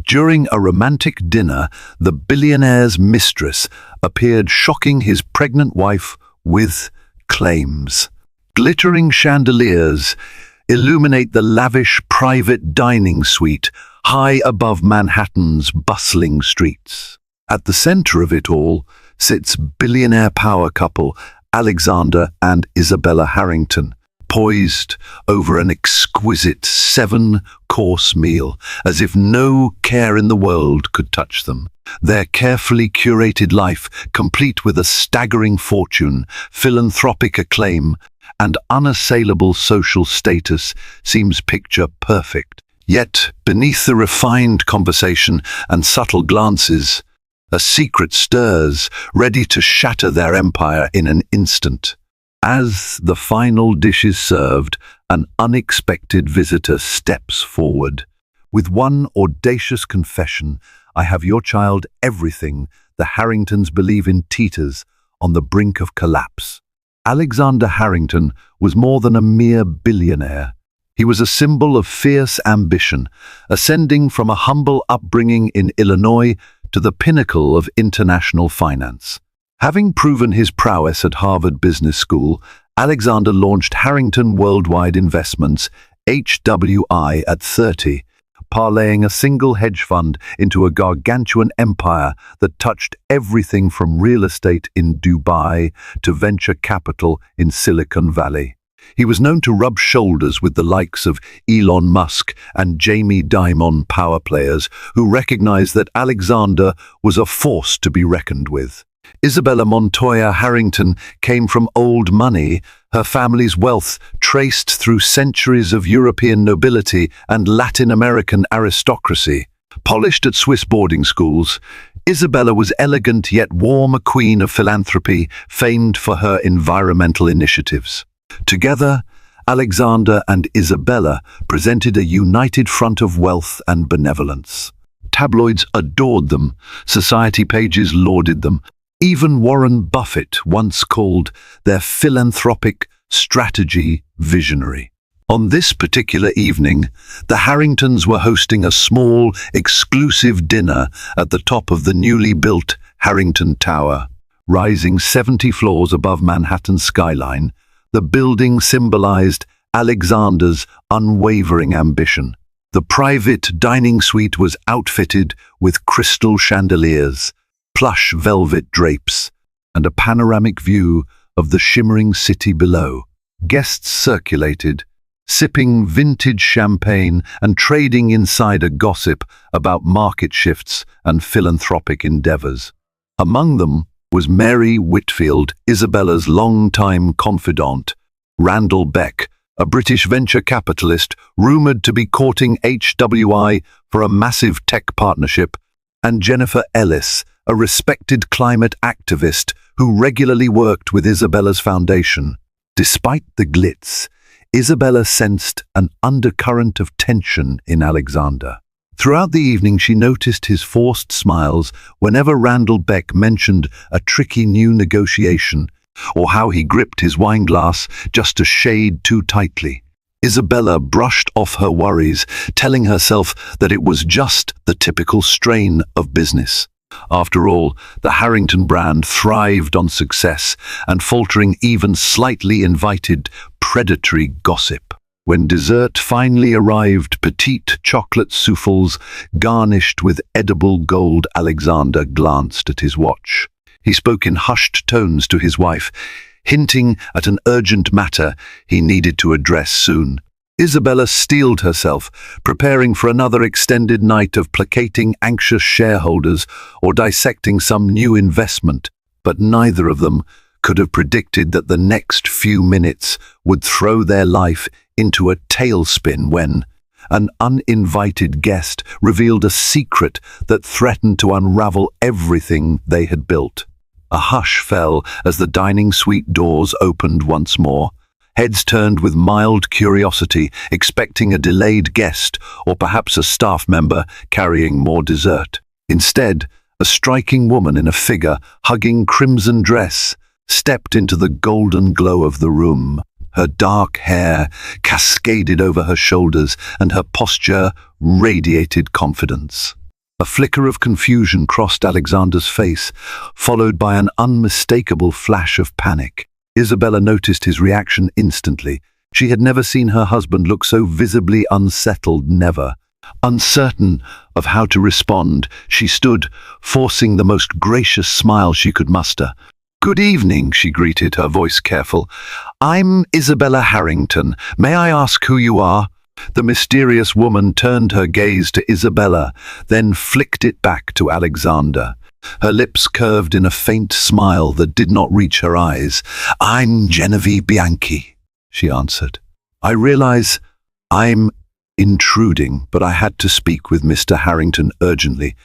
During a romantic dinner, the billionaire's mistress appeared shocking his pregnant wife with claims. Glittering chandeliers illuminate the lavish private dining suite high above Manhattan's bustling streets. At the center of it all sits billionaire power couple Alexander and Isabella Harrington, poised over an exquisite 7-course meal, as if no care in the world could touch them. Their carefully curated life, complete with a staggering fortune, philanthropic acclaim, and unassailable social status, seems picture perfect. Yet, beneath the refined conversation and subtle glances, a secret stirs, ready to shatter their empire in an instant. As the final dish is served, an unexpected visitor steps forward. With one audacious confession, "I have your child everything," the Harringtons believe in teeters on the brink of collapse. Alexander Harrington was more than a mere billionaire. He was a symbol of fierce ambition, ascending from a humble upbringing in Illinois to the pinnacle of international finance. Having proven his prowess at Harvard Business School, Alexander launched Harrington Worldwide Investments, HWI, at 30, parlaying a single hedge fund into a gargantuan empire that touched everything from real estate in Dubai to venture capital in Silicon Valley. He was known to rub shoulders with the likes of Elon Musk and Jamie Dimon, power players who recognized that Alexander was a force to be reckoned with. Isabella Montoya Harrington came from old money, her family's wealth traced through centuries of European nobility and Latin American aristocracy. Polished at Swiss boarding schools, Isabella was elegant yet warm, a queen of philanthropy, famed for her environmental initiatives. Together, Alexander and Isabella presented a united front of wealth and benevolence. Tabloids adored them, society pages lauded them. Even Warren Buffett once called their philanthropic strategy visionary. On this particular evening, the Harringtons were hosting a small, exclusive dinner at the top of the newly built Harrington Tower. Rising 70 floors above Manhattan's skyline, the building symbolized Alexander's unwavering ambition. The private dining suite was outfitted with crystal chandeliers, plush velvet drapes, and a panoramic view of the shimmering city below. Guests circulated, sipping vintage champagne and trading insider gossip about market shifts and philanthropic endeavors. Among them was Mary Whitfield, Isabella's longtime confidant, Randall Beck, a British venture capitalist rumored to be courting HWI for a massive tech partnership, and Jennifer Ellis, a respected climate activist who regularly worked with Isabella's foundation. Despite the glitz, Isabella sensed an undercurrent of tension in Alexander. Throughout the evening, she noticed his forced smiles whenever Randall Beck mentioned a tricky new negotiation, or how he gripped his wineglass just a shade too tightly. Isabella brushed off her worries, telling herself that it was just the typical strain of business. After all, the Harrington brand thrived on success, and faltering even slightly invited predatory gossip. When dessert finally arrived, petite chocolate souffles garnished with edible gold, Alexander glanced at his watch. He spoke in hushed tones to his wife, hinting at an urgent matter he needed to address soon. Isabella steeled herself, preparing for another extended night of placating anxious shareholders or dissecting some new investment, but neither of them could have predicted that the next few minutes would throw their life into a tailspin when an uninvited guest revealed a secret that threatened to unravel everything they had built. A hush fell as the dining suite doors opened once more. Heads turned with mild curiosity, expecting a delayed guest or perhaps a staff member carrying more dessert. Instead, a striking woman in a figure hugging crimson dress stepped into the golden glow of the room. Her dark hair cascaded over her shoulders, and her posture radiated confidence. A flicker of confusion crossed Alexander's face, followed by an unmistakable flash of panic. Isabella noticed his reaction instantly. She had never seen her husband look so visibly unsettled, never. Uncertain of how to respond, she stood, forcing the most gracious smile she could muster. "Good evening," she greeted, her voice careful. "I'm Isabella Harrington. May I ask who you are?" The mysterious woman turned her gaze to Isabella, then flicked it back to Alexander. Her lips curved in a faint smile that did not reach her eyes. "I'm Genevieve Bianchi," she answered. "I realize I'm intruding, but I had to speak with Mr. Harrington urgently."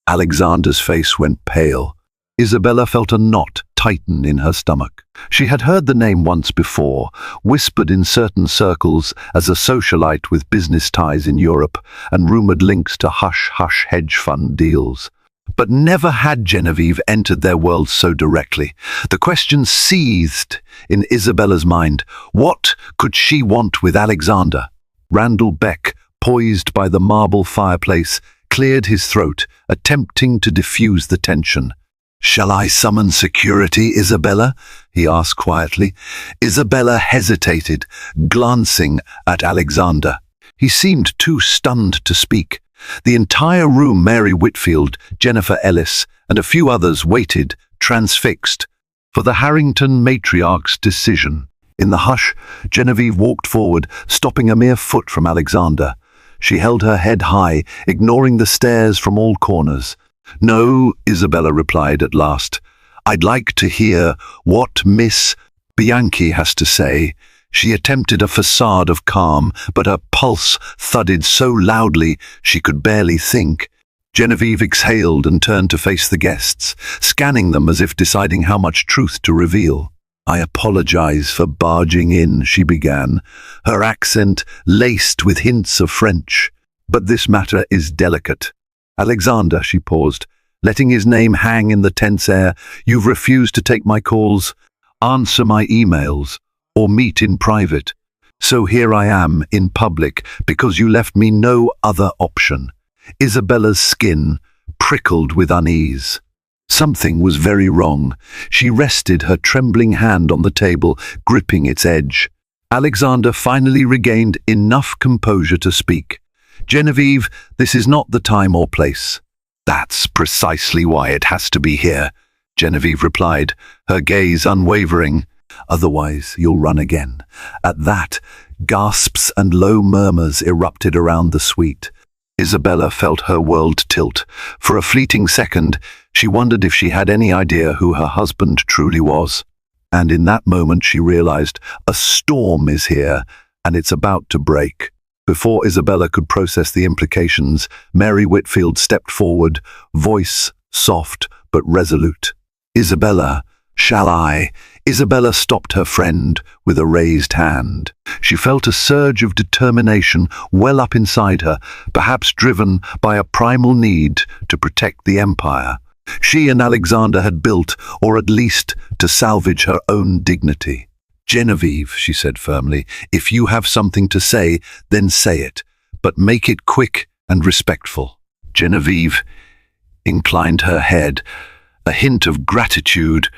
Alexander's face went pale. Isabella felt a knot tighten in her stomach. She had heard the name once before, whispered in certain circles as a socialite with business ties in Europe and rumored links to hush-hush hedge fund deals. But never had Genevieve entered their world so directly. The question seethed in Isabella's mind. What could she want with Alexander? Randall Beck, poised by the marble fireplace, cleared his throat, attempting to diffuse the tension. "Shall I summon security, Isabella?" he asked quietly. Isabella hesitated, glancing at Alexander. He seemed too stunned to speak. The entire room, Mary Whitfield, Jennifer Ellis, and a few others waited, transfixed, for the Harrington matriarch's decision. In the hush, Genevieve walked forward, stopping a mere foot from Alexander. She held her head high, ignoring the stares from all corners. "No," Isabella replied at last. "I'd like to hear what Miss Bianchi has to say." She attempted a facade of calm, but her pulse thudded so loudly she could barely think. Genevieve exhaled and turned to face the guests, scanning them as if deciding how much truth to reveal. "I apologize for barging in," she began, her accent laced with hints of French. "But this matter is delicate." "Alexander," she paused, letting his name hang in the tense air, "you've refused to take my calls, answer my emails, or meet in private. So here I am, in public, because you left me no other option." Isabella's skin prickled with unease. Something was very wrong. She rested her trembling hand on the table, gripping its edge. Alexander finally regained enough composure to speak. "Genevieve, this is not the time or place." "That's precisely why it has to be here," Genevieve replied, her gaze unwavering. "Otherwise, you'll run again." At that, gasps and low murmurs erupted around the suite. Isabella felt her world tilt. For a fleeting second, she wondered if she had any idea who her husband truly was. And in that moment she realized a storm is here, and it's about to break. Before Isabella could process the implications, Mary Whitfield stepped forward, voice soft but resolute. "Isabella, shall I?" Isabella stopped her friend with a raised hand. She felt a surge of determination well up inside her, perhaps driven by a primal need to protect the empire she and Alexander had built, or at least to salvage her own dignity. "Genevieve," she said firmly, "if you have something to say, then say it, but make it quick and respectful." Genevieve inclined her head, a hint of gratitude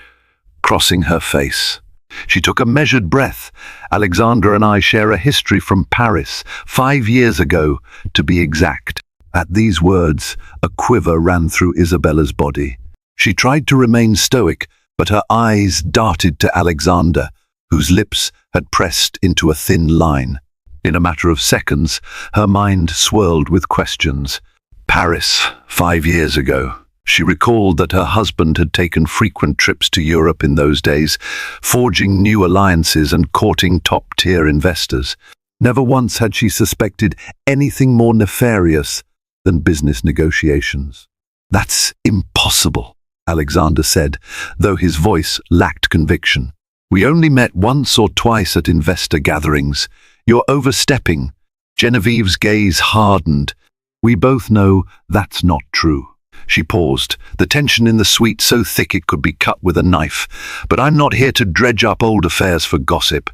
crossing her face. She took a measured breath. "Alexander and I share a history from Paris, 5 years ago, to be exact." At these words, a quiver ran through Isabella's body. She tried to remain stoic, but her eyes darted to Alexander, whose lips had pressed into a thin line. In a matter of seconds, her mind swirled with questions. Paris, 5 years ago. She recalled that her husband had taken frequent trips to Europe in those days, forging new alliances and courting top-tier investors. Never once had she suspected anything more nefarious than business negotiations. "That's impossible," Alexander said, though his voice lacked conviction. "We only met once or twice at investor gatherings. You're overstepping." Genevieve's gaze hardened. "We both know that's not true." She paused, the tension in the suite so thick it could be cut with a knife. "But I'm not here to dredge up old affairs for gossip.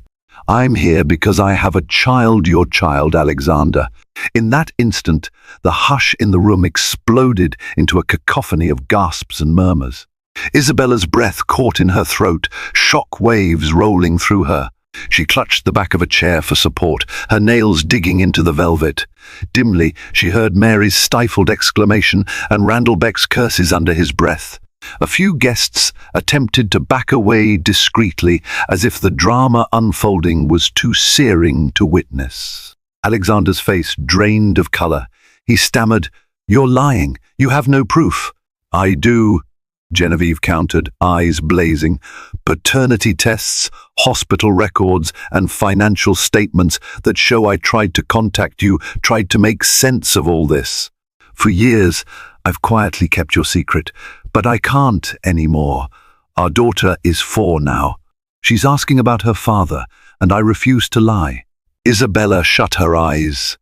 I'm here because I have a child, your child, Alexander." In that instant, the hush in the room exploded into a cacophony of gasps and murmurs. Isabella's breath caught in her throat, shock waves rolling through her. She clutched the back of a chair for support, her nails digging into the velvet. Dimly, she heard Mary's stifled exclamation and Randall Beck's curses under his breath. A few guests attempted to back away discreetly, as if the drama unfolding was too searing to witness. Alexander's face drained of colour. He stammered, "You're lying. You have no proof." "I do," Genevieve countered, eyes blazing. "Paternity tests, hospital records, and financial statements that show I tried to contact you, tried to make sense of all this. For years, I've quietly kept your secret, but I can't anymore. Our daughter is 4 now. She's asking about her father, and I refuse to lie." Isabella shut her eyes,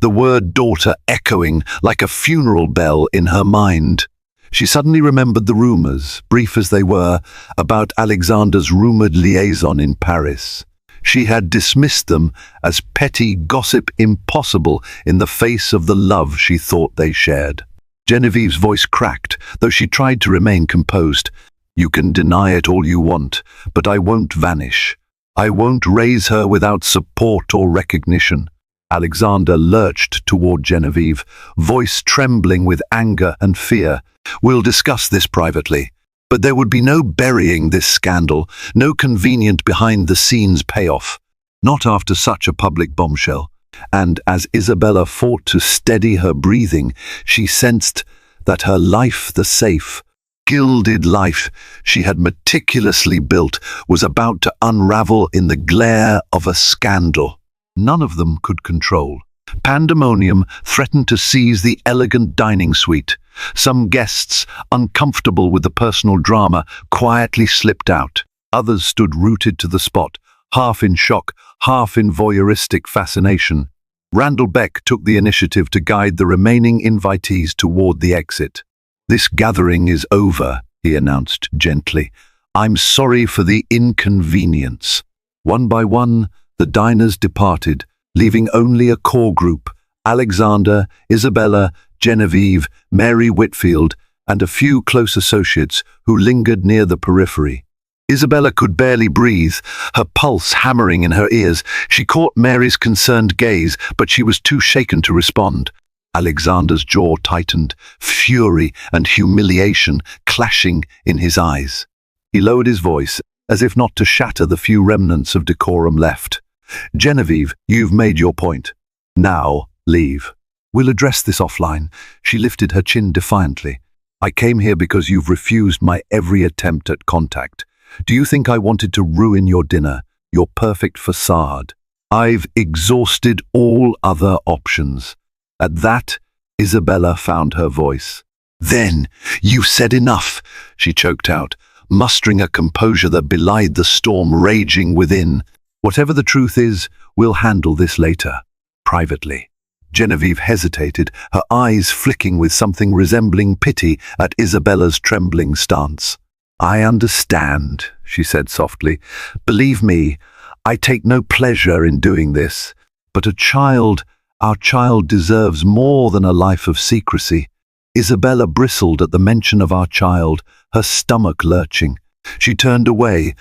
the word daughter echoing like a funeral bell in her mind. She suddenly remembered the rumors, brief as they were, about Alexander's rumored liaison in Paris. She had dismissed them as petty gossip impossible in the face of the love she thought they shared. Genevieve's voice cracked, though she tried to remain composed. "You can deny it all you want, but I won't vanish. I won't raise her without support or recognition." Alexander lurched toward Genevieve, voice trembling with anger and fear. "We'll discuss this privately. But there would be no burying this scandal, no convenient behind-the-scenes payoff. Not after such a public bombshell." And as Isabella fought to steady her breathing, she sensed that her life, the safe, gilded life she had meticulously built, was about to unravel in the glare of a scandal none of them could control. Pandemonium threatened to seize the elegant dining suite. Some guests, uncomfortable with the personal drama, quietly slipped out. Others stood rooted to the spot, half in shock, half in voyeuristic fascination. Randall Beck took the initiative to guide the remaining invitees toward the exit. "This gathering is over," he announced gently. "I'm sorry for the inconvenience." One by one, the diners departed, leaving only a core group: Alexander, Isabella, Genevieve, Mary Whitfield, and a few close associates who lingered near the periphery. Isabella could barely breathe, her pulse hammering in her ears. She caught Mary's concerned gaze, but she was too shaken to respond. Alexander's jaw tightened, fury and humiliation clashing in his eyes. He lowered his voice, as if not to shatter the few remnants of decorum left. "Genevieve, you've made your point. Now, leave. We'll address this offline." She lifted her chin defiantly. "I came here because you've refused my every attempt at contact. Do you think I wanted to ruin your dinner, your perfect facade? I've exhausted all other options." At that, Isabella found her voice. "Then, you've said enough," she choked out, mustering a composure that belied the storm raging within. "Whatever the truth is, we'll handle this later, privately." Genevieve hesitated, her eyes flicking with something resembling pity at Isabella's trembling stance. "I understand," she said softly. "Believe me, I take no pleasure in doing this. But our child deserves more than a life of secrecy." Isabella bristled at the mention of our child, her stomach lurching. She turned away,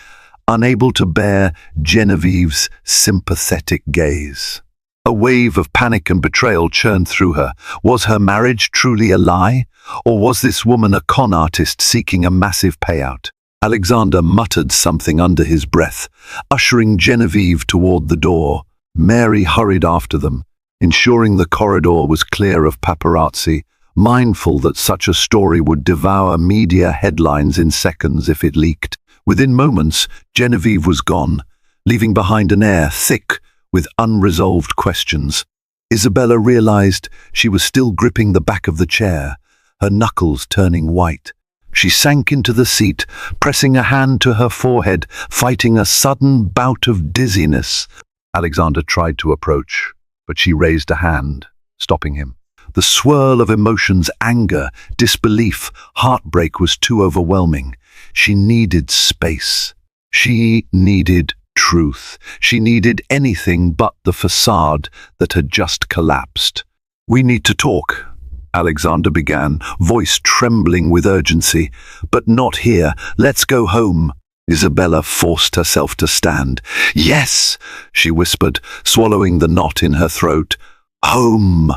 unable to bear Genevieve's sympathetic gaze. A wave of panic and betrayal churned through her. Was her marriage truly a lie? Or was this woman a con artist seeking a massive payout? Alexander muttered something under his breath, ushering Genevieve toward the door. Mary hurried after them, ensuring the corridor was clear of paparazzi, mindful that such a story would devour media headlines in seconds if it leaked. Within moments, Genevieve was gone, leaving behind an air thick with unresolved questions. Isabella realized she was still gripping the back of the chair, her knuckles turning white. She sank into the seat, pressing a hand to her forehead, fighting a sudden bout of dizziness. Alexander tried to approach, but she raised a hand, stopping him. The swirl of emotions, anger, disbelief, heartbreak was too overwhelming. She needed space. She needed truth. She needed anything but the facade that had just collapsed. "We need to talk," Alexander began, voice trembling with urgency. "But not here. Let's go home." Isabella forced herself to stand. "Yes," she whispered, swallowing the knot in her throat. "Home."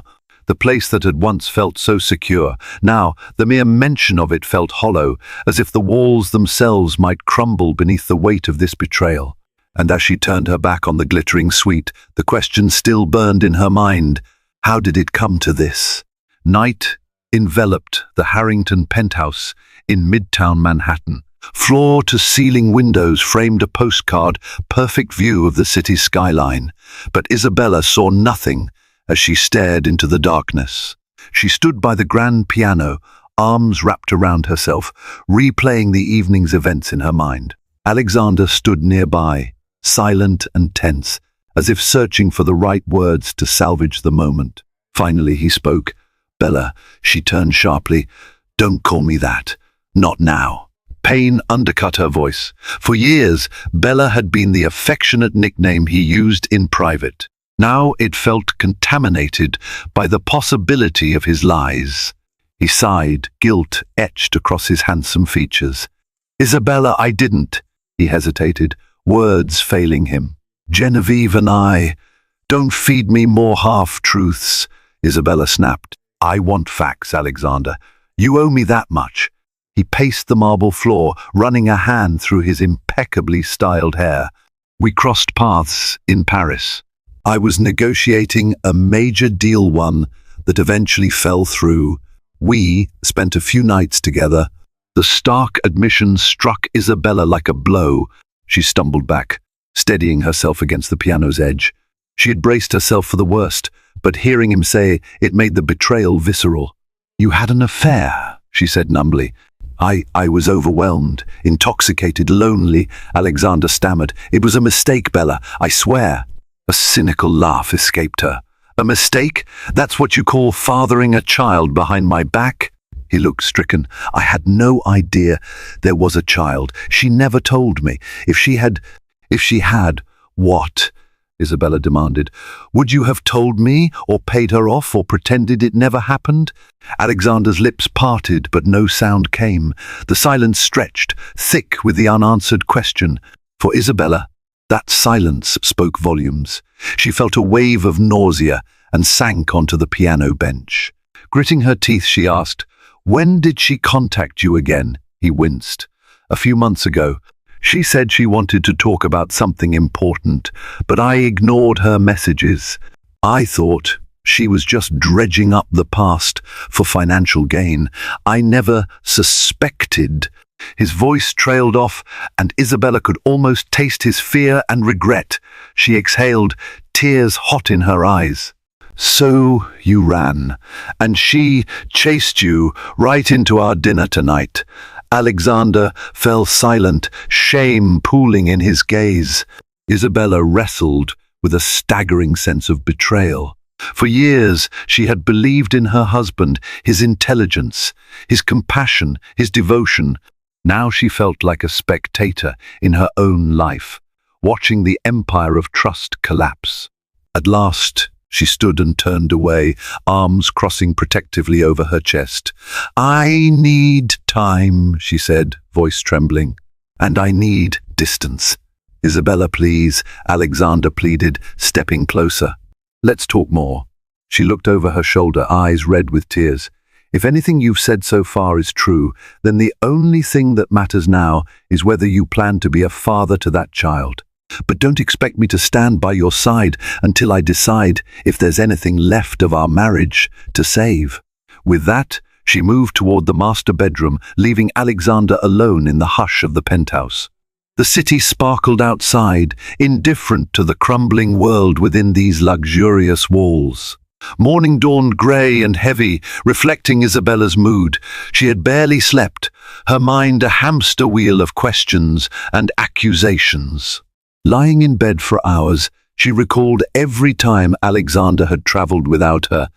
The place that had once felt so secure, now the mere mention of it felt hollow, as if the walls themselves might crumble beneath the weight of this betrayal. And as she turned her back on the glittering suite, the question still burned in her mind. How did it come to this? Night enveloped the Harrington penthouse in Midtown Manhattan. Floor-to-ceiling windows framed a postcard, perfect view of the city's skyline. But Isabella saw nothing as she stared into the darkness. She stood by the grand piano, arms wrapped around herself, replaying the evening's events in her mind. Alexander stood nearby, silent and tense, as if searching for the right words to salvage the moment. Finally he spoke. "Bella," she turned sharply, "don't call me that. Not now." Pain undercut her voice. For years, Bella had been the affectionate nickname he used in private. Now it felt contaminated by the possibility of his lies. He sighed, guilt etched across his handsome features. "Isabella, I didn't." He hesitated, words failing him. "Genevieve and I. Don't feed me more half-truths," Isabella snapped. "I want facts, Alexander. You owe me that much." He paced the marble floor, running a hand through his impeccably styled hair. "We crossed paths in Paris. I was negotiating a major deal, one that eventually fell through. We spent a few nights together." The stark admission struck Isabella like a blow. She stumbled back, steadying herself against the piano's edge. She had braced herself for the worst, but hearing him say it made the betrayal visceral. "You had an affair," she said numbly. I was overwhelmed, intoxicated, lonely," Alexander stammered. "It was a mistake, Bella, I swear." A cynical laugh escaped her. "A mistake? That's what you call fathering a child behind my back?" He looked stricken. "I had no idea there was a child. She never told me. If she had, what?" Isabella demanded. "Would you have told me, or paid her off, or pretended it never happened?" Alexander's lips parted, but no sound came. The silence stretched, thick with the unanswered question. For Isabella, that silence spoke volumes. She felt a wave of nausea and sank onto the piano bench. Gritting her teeth, she asked, "When did she contact you again?" He winced. "A few months ago. She said she wanted to talk about something important, but I ignored her messages. I thought she was just dredging up the past for financial gain. I never suspected." His voice trailed off, and Isabella could almost taste his fear and regret. She exhaled, tears hot in her eyes. "So you ran, and she chased you right into our dinner tonight." Alexander fell silent, shame pooling in his gaze. Isabella wrestled with a staggering sense of betrayal. For years she had believed in her husband, his intelligence, his compassion, his devotion. Now she felt like a spectator in her own life, watching the empire of trust collapse. At last she stood and turned away, arms crossing protectively over her chest. "I need time," she said, voice trembling. "And I need distance." "Isabella, please," Alexander pleaded, stepping closer. "Let's talk more." She looked over her shoulder, eyes red with tears. "If anything you've said so far is true, then the only thing that matters now is whether you plan to be a father to that child. But don't expect me to stand by your side until I decide if there's anything left of our marriage to save." With that, she moved toward the master bedroom, leaving Alexander alone in the hush of the penthouse. The city sparkled outside, indifferent to the crumbling world within these luxurious walls. Morning dawned grey and heavy, reflecting Isabella's mood. She had barely slept, her mind a hamster wheel of questions and accusations. Lying in bed for hours, she recalled every time Alexander had traveled without her,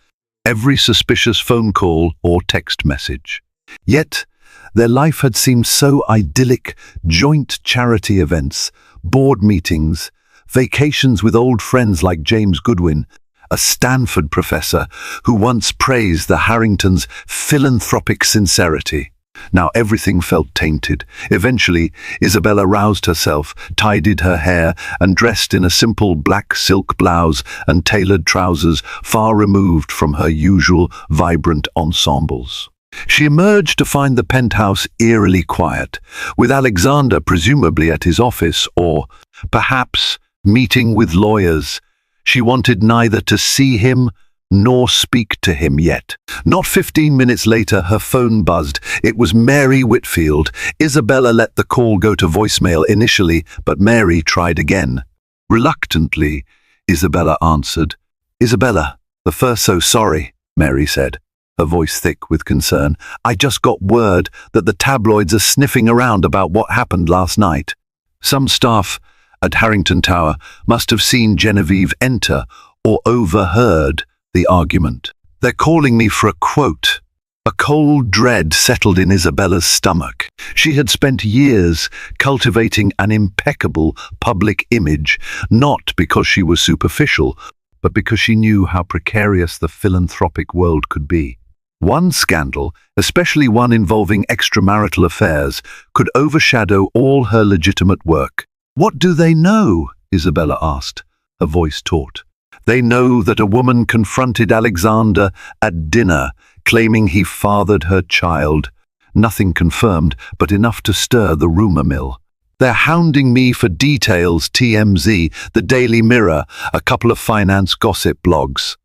every suspicious phone call or text message. Yet, their life had seemed so idyllic, joint charity events, board meetings, vacations with old friends like James Goodwin, a Stanford professor who once praised the Harringtons' philanthropic sincerity. Now everything felt tainted. Eventually, Isabella roused herself, tidied her hair, and dressed in a simple black silk blouse and tailored trousers far removed from her usual vibrant ensembles. She emerged to find the penthouse eerily quiet, with Alexander presumably at his office or, perhaps, meeting with lawyers. She wanted neither to see him nor speak to him yet. Not 15 minutes later, her phone buzzed. It was Mary Whitfield. Isabella let the call go to voicemail initially, but Mary tried again. Reluctantly, Isabella answered. "Isabella, the first so sorry," Mary said, her voice thick with concern. "I just got word that the tabloids are sniffing around about what happened last night. Some staff at Harrington Tower must have seen Genevieve enter or overheard the argument. They're calling me for a quote." A cold dread settled in Isabella's stomach. She had spent years cultivating an impeccable public image, not because she was superficial, but because she knew how precarious the philanthropic world could be. One scandal, especially one involving extramarital affairs, could overshadow all her legitimate work. "What do they know?" Isabella asked, her voice taut. "They know that a woman confronted Alexander at dinner, claiming he fathered her child. Nothing confirmed, but enough to stir the rumor mill. They're hounding me for details, TMZ, the Daily Mirror, a couple of finance gossip blogs."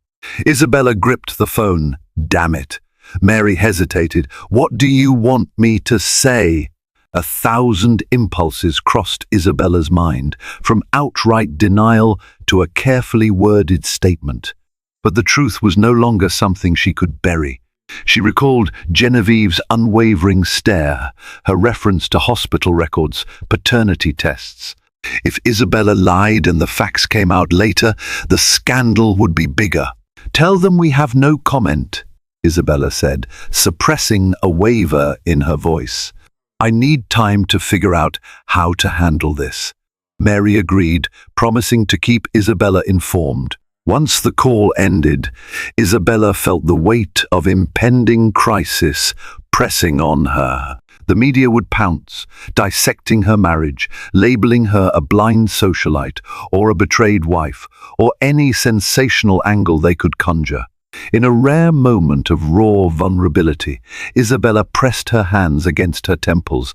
Isabella gripped the phone. "Damn it." Mary hesitated. "What do you want me to say?" 1,000 impulses crossed Isabella's mind, from outright denial to a carefully worded statement. But the truth was no longer something she could bury. She recalled Genevieve's unwavering stare, her reference to hospital records, paternity tests. If Isabella lied and the facts came out later, the scandal would be bigger. "Tell them we have no comment," Isabella said, suppressing a waver in her voice. "I need time to figure out how to handle this." Mary agreed, promising to keep Isabella informed. Once the call ended, Isabella felt the weight of impending crisis pressing on her. The media would pounce, dissecting her marriage, labeling her a blind socialite or a betrayed wife, or any sensational angle they could conjure. In a rare moment of raw vulnerability, Isabella pressed her hands against her temples,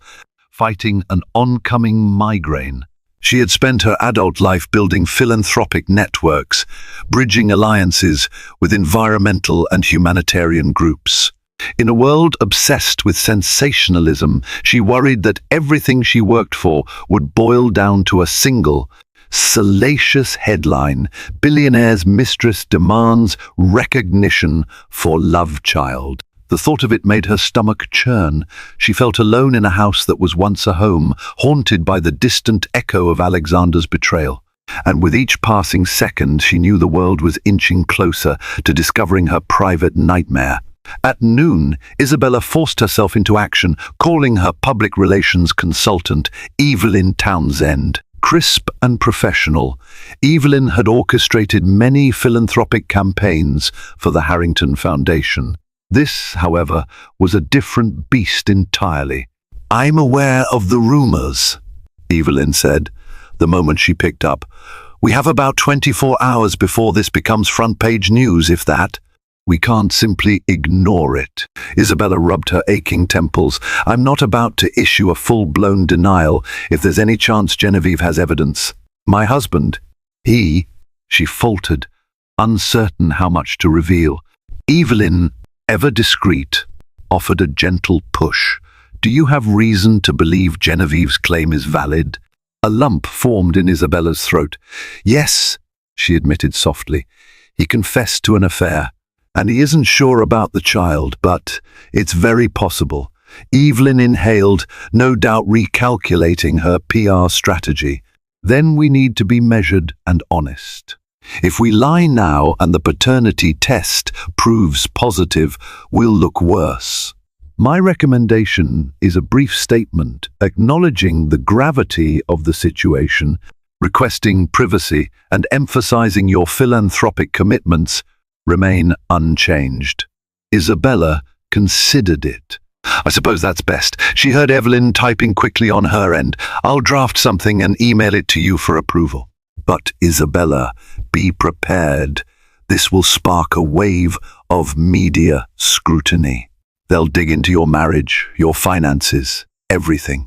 fighting an oncoming migraine. She had spent her adult life building philanthropic networks, bridging alliances with environmental and humanitarian groups. In a world obsessed with sensationalism, she worried that everything she worked for would boil down to a single, salacious headline: "Billionaire's Mistress demands recognition for love child." The thought of it made her stomach churn. She felt alone in a house that was once a home, haunted by the distant echo of Alexander's betrayal. And with each passing second, she knew the world was inching closer to discovering her private nightmare. At noon, Isabella forced herself into action, calling her public relations consultant, Evelyn Townsend. Crisp and professional, Evelyn had orchestrated many philanthropic campaigns for the Harrington Foundation. This, however, was a different beast entirely. "I'm aware of the rumors," Evelyn said, the moment she picked up. "We have about 24 hours before this becomes front-page news, if that. We can't simply ignore it." Isabella rubbed her aching temples. "I'm not about to issue a full-blown denial if there's any chance Genevieve has evidence. My husband, she faltered, uncertain how much to reveal. Evelyn, ever discreet, offered a gentle push. "Do you have reason to believe Genevieve's claim is valid?" A lump formed in Isabella's throat. "Yes," she admitted softly. "He confessed to an affair. And he isn't sure about the child, but it's very possible." Evelyn inhaled, no doubt recalculating her PR strategy. "Then we need to be measured and honest. If we lie now and the paternity test proves positive, we'll look worse." My recommendation is a brief statement acknowledging the gravity of the situation, requesting privacy, and emphasizing your philanthropic commitments remain unchanged. Isabella considered it. I suppose that's best. She heard Evelyn typing quickly on her end. I'll draft something and email it to you for approval. But Isabella, be prepared. This will spark a wave of media scrutiny. They'll dig into your marriage, your finances, everything.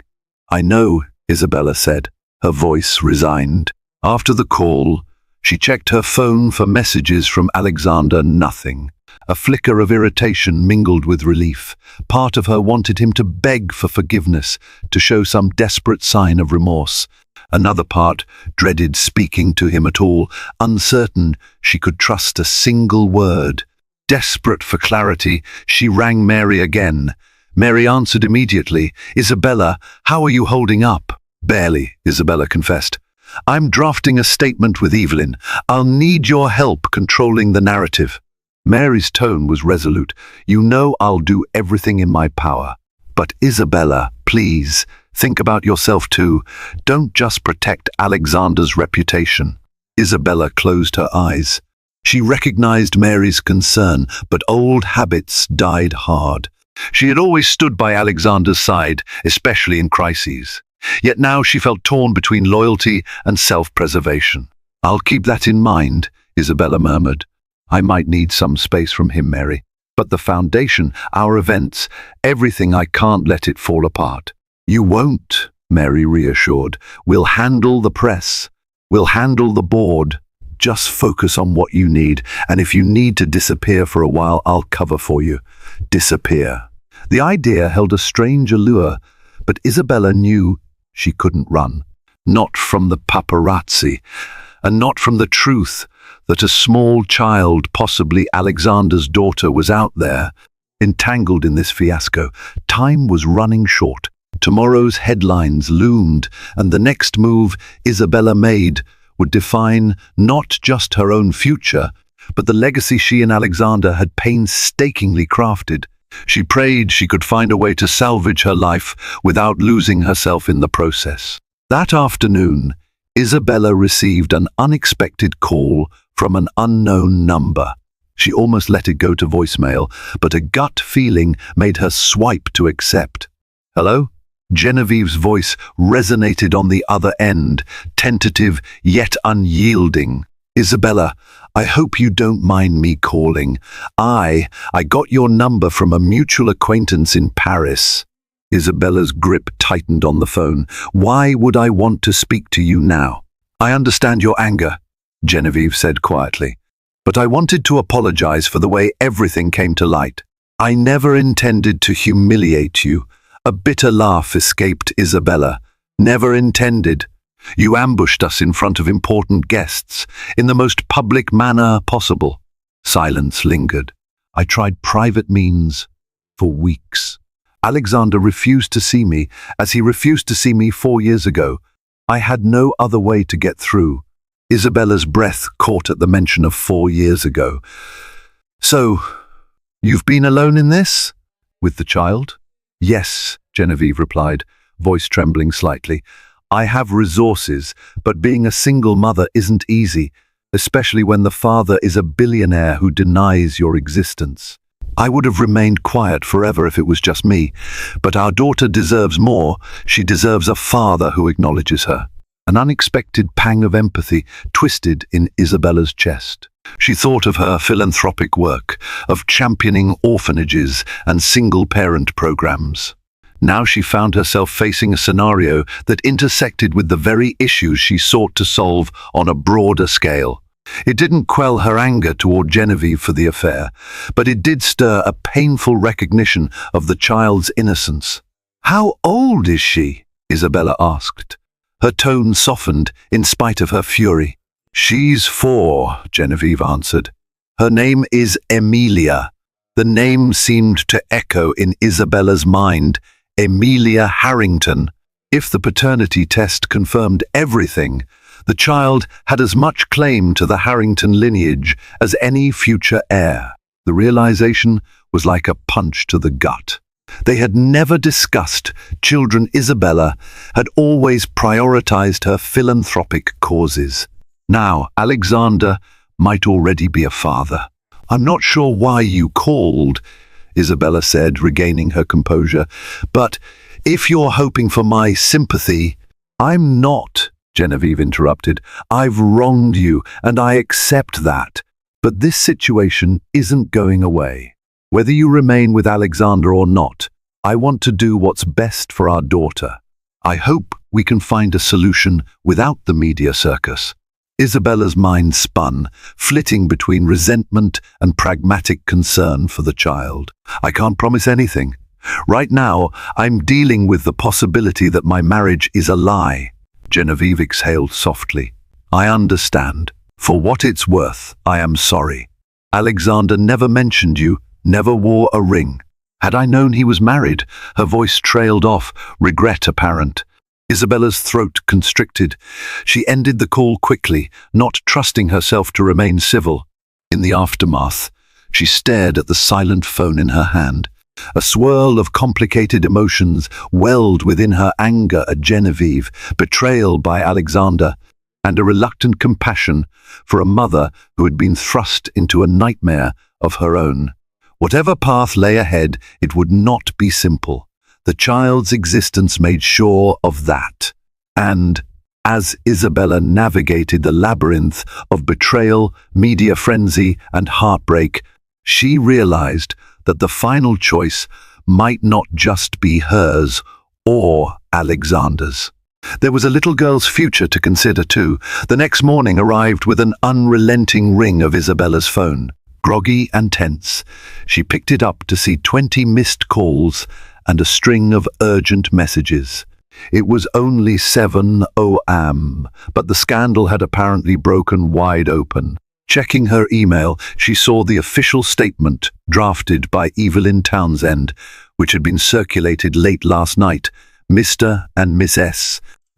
I know, Isabella said, her voice resigned. After the call, she checked her phone for messages from Alexander. Nothing. A flicker of irritation mingled with relief. Part of her wanted him to beg for forgiveness, to show some desperate sign of remorse. Another part dreaded speaking to him at all, uncertain she could trust a single word. Desperate for clarity, she rang Mary again. Mary answered immediately. "Isabella, how are you holding up?" "Barely," Isabella confessed. "I'm drafting a statement with Evelyn. I'll need your help controlling the narrative." Mary's tone was resolute. "You know I'll do everything in my power. But Isabella, please, think about yourself too. Don't just protect Alexander's reputation." Isabella closed her eyes. She recognized Mary's concern, but old habits died hard. She had always stood by Alexander's side, especially in crises. Yet now she felt torn between loyalty and self-preservation. "I'll keep that in mind," Isabella murmured. "I might need some space from him, Mary. But the foundation, our events, everything, I can't let it fall apart." "You won't," Mary reassured. "We'll handle the press. We'll handle the board. Just focus on what you need, and if you need to disappear for a while, I'll cover for you. Disappear." The idea held a strange allure, but Isabella knew she couldn't run. Not from the paparazzi, and not from the truth that a small child, possibly Alexander's daughter, was out there, entangled in this fiasco. Time was running short. Tomorrow's headlines loomed, and the next move Isabella made would define not just her own future, but the legacy she and Alexander had painstakingly crafted. She prayed she could find a way to salvage her life without losing herself in the process. That afternoon, Isabella received an unexpected call from an unknown number. She almost let it go to voicemail, but a gut feeling made her swipe to accept. "Hello?" Genevieve's voice resonated on the other end, tentative yet unyielding. "Isabella, I hope you don't mind me calling. I got your number from a mutual acquaintance in Paris." Isabella's grip tightened on the phone. "Why would I want to speak to you now?" "I understand your anger," Genevieve said quietly, "but I wanted to apologize for the way everything came to light. I never intended to humiliate you." A bitter laugh escaped Isabella. "Never intended. You ambushed us in front of important guests, in the most public manner possible." Silence lingered. "I tried private means for weeks. Alexander refused to see me, as he refused to see me 4 years ago. I had no other way to get through." Isabella's breath caught at the mention of 4 years ago. "So, you've been alone in this? With the child?" "Yes," Genevieve replied, voice trembling slightly. "I have resources, but being a single mother isn't easy, especially when the father is a billionaire who denies your existence. I would have remained quiet forever if it was just me, but our daughter deserves more. She deserves a father who acknowledges her." An unexpected pang of empathy twisted in Isabella's chest. She thought of her philanthropic work, of championing orphanages and single-parent programs. Now she found herself facing a scenario that intersected with the very issues she sought to solve on a broader scale. It didn't quell her anger toward Genevieve for the affair, but it did stir a painful recognition of the child's innocence. "How old is she?" Isabella asked. Her tone softened in spite of her fury. "She's 4, Genevieve answered. "Her name is Emilia." The name seemed to echo in Isabella's mind. Emilia Harrington. If the paternity test confirmed everything, the child had as much claim to the Harrington lineage as any future heir. The realization was like a punch to the gut. They had never discussed children. Isabella had always prioritized her philanthropic causes. Now, Alexander might already be a father. "I'm not sure why you called," Isabella said, regaining her composure, "but if you're hoping for my sympathy—" "I'm not," Genevieve interrupted. "I've wronged you, and I accept that. But this situation isn't going away. Whether you remain with Alexander or not, I want to do what's best for our daughter. I hope we can find a solution without the media circus." Isabella's mind spun, flitting between resentment and pragmatic concern for the child. "I can't promise anything. Right now, I'm dealing with the possibility that my marriage is a lie." Genevieve exhaled softly. "I understand. For what it's worth, I am sorry. Alexander never mentioned you, never wore a ring. Had I known he was married," her voice trailed off, regret apparent. Isabella's throat constricted. She ended the call quickly, not trusting herself to remain civil. In the aftermath, she stared at the silent phone in her hand. A swirl of complicated emotions welled within her: anger at Genevieve, betrayal by Alexander, and a reluctant compassion for a mother who had been thrust into a nightmare of her own. Whatever path lay ahead, it would not be simple. The child's existence made sure of that. And as Isabella navigated the labyrinth of betrayal, media frenzy, and heartbreak, she realized that the final choice might not just be hers or Alexander's. There was a little girl's future to consider too. The next morning arrived with an unrelenting ring of Isabella's phone. Groggy and tense, she picked it up to see 20 missed calls and a string of urgent messages. It was only 7 a.m., but the scandal had apparently broken wide open. Checking her email, she saw the official statement drafted by Evelyn Townsend, which had been circulated late last night. "Mr. and Miss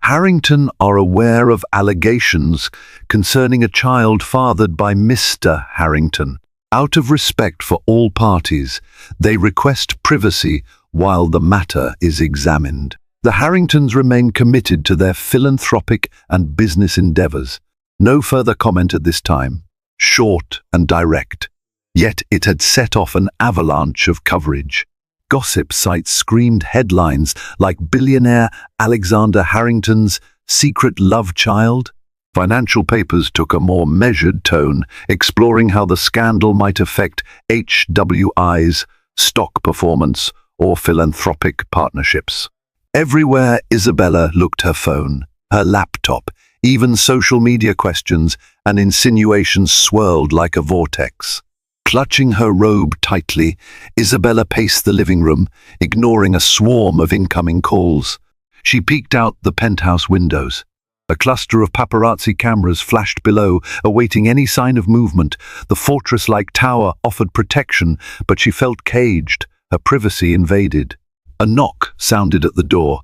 Harrington are aware of allegations concerning a child fathered by Mr. Harrington. Out of respect for all parties, they request privacy while the matter is examined." The Harringtons remain committed to their philanthropic and business endeavors. No further comment at this time. Short and direct. Yet it had set off an avalanche of coverage. Gossip sites screamed headlines like "Billionaire Alexander Harrington's secret love child." Financial papers took a more measured tone, exploring how the scandal might affect HWI's stock performance or philanthropic partnerships. Everywhere Isabella looked, her phone, her laptop, even social media questions and insinuations swirled like a vortex. Clutching her robe tightly, Isabella paced the living room, ignoring a swarm of incoming calls. She peeked out the penthouse windows. A cluster of paparazzi cameras flashed below, awaiting any sign of movement. The fortress-like tower offered protection, but she felt caged, her privacy invaded. A knock sounded at the door.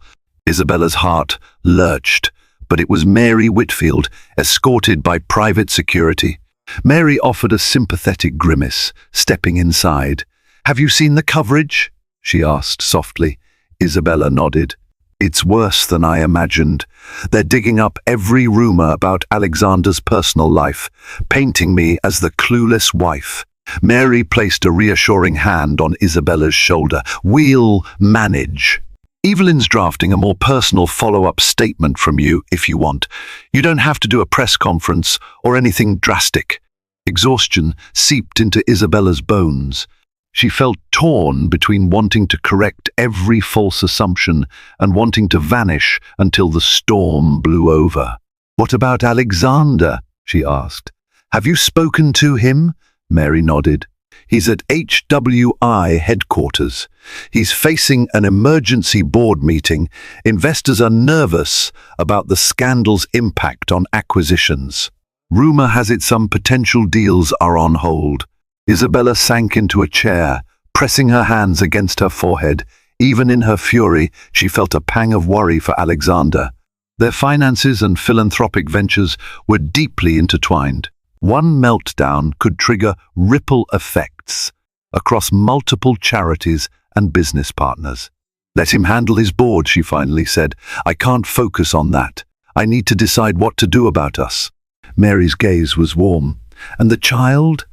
Isabella's heart lurched, but it was Mary Whitfield, escorted by private security. Mary offered a sympathetic grimace, stepping inside. "Have you seen the coverage?" she asked softly. Isabella nodded. "It's worse than I imagined. They're digging up every rumor about Alexander's personal life, painting me as the clueless wife." Mary placed a reassuring hand on Isabella's shoulder. "We'll manage. Evelyn's drafting a more personal follow-up statement from you if you want. You don't have to do a press conference or anything drastic." Exhaustion seeped into Isabella's bones. She felt torn between wanting to correct every false assumption and wanting to vanish until the storm blew over. "What about Alexander?" she asked. "Have you spoken to him?" Mary nodded. "He's at HWI headquarters. He's facing an emergency board meeting. Investors are nervous about the scandal's impact on acquisitions. Rumor has it some potential deals are on hold." Isabella sank into a chair, pressing her hands against her forehead. Even in her fury, she felt a pang of worry for Alexander. Their finances and philanthropic ventures were deeply intertwined. One meltdown could trigger ripple effects across multiple charities and business partners. Let him handle his board, she finally said. I can't focus on that. I need to decide what to do about us. Mary's gaze was warm. And the child?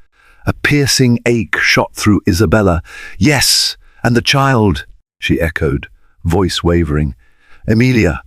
A piercing ache shot through Isabella. Yes, and the child, she echoed, voice wavering. Emilia.